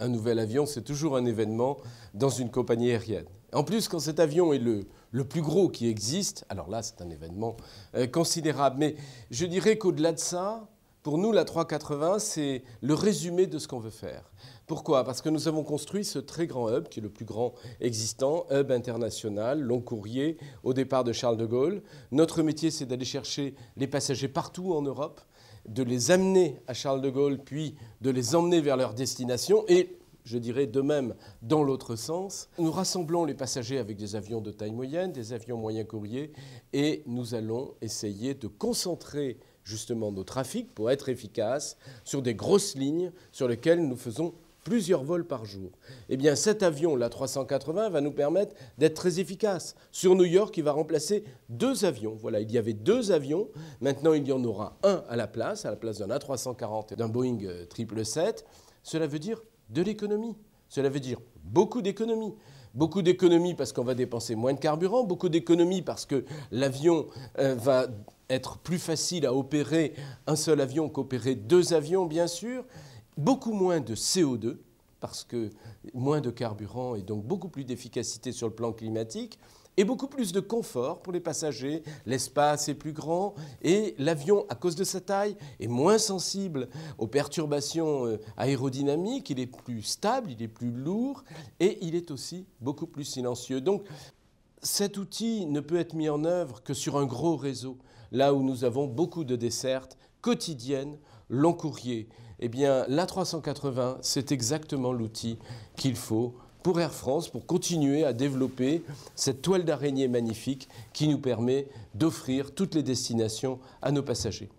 Un nouvel avion, c'est toujours un événement dans une compagnie aérienne. En plus, quand cet avion est le plus gros qui existe, alors là, c'est un événement considérable. Mais je dirais qu'au-delà de ça, pour nous, la 380, c'est le résumé de ce qu'on veut faire. Pourquoi? Parce que nous avons construit ce très grand hub, qui est le plus grand existant, hub international, long courrier, au départ de Charles de Gaulle. Notre métier, c'est d'aller chercher les passagers partout en Europe, de les amener à Charles de Gaulle, puis de les emmener vers leur destination, et je dirais de même dans l'autre sens. Nous rassemblons les passagers avec des avions de taille moyenne, des avions moyens courriers, et nous allons essayer de concentrer justement nos trafics pour être efficaces sur des grosses lignes sur lesquelles nous faisons plusieurs vols par jour. Eh bien, cet avion, l'A380, va nous permettre d'être très efficace. Sur New York, il va remplacer 2 avions. Voilà, il y avait 2 avions. Maintenant, il y en aura un à la place d'un A340 et d'un Boeing 777. Cela veut dire de l'économie. Cela veut dire beaucoup d'économies. Beaucoup d'économies parce qu'on va dépenser moins de carburant, beaucoup d'économies parce que l'avion va être plus facile à opérer un seul avion qu'opérer 2 avions, bien sûr. Beaucoup moins de CO2, parce que moins de carburant et donc beaucoup plus d'efficacité sur le plan climatique, et beaucoup plus de confort pour les passagers. L'espace est plus grand et l'avion, à cause de sa taille, est moins sensible aux perturbations aérodynamiques, il est plus stable, il est plus lourd et il est aussi beaucoup plus silencieux. Donc, cet outil ne peut être mis en œuvre que sur un gros réseau, là où nous avons beaucoup de dessertes quotidiennes, long courrier. Eh bien, l'A380, c'est exactement l'outil qu'il faut pour Air France, pour continuer à développer cette toile d'araignée magnifique qui nous permet d'offrir toutes les destinations à nos passagers.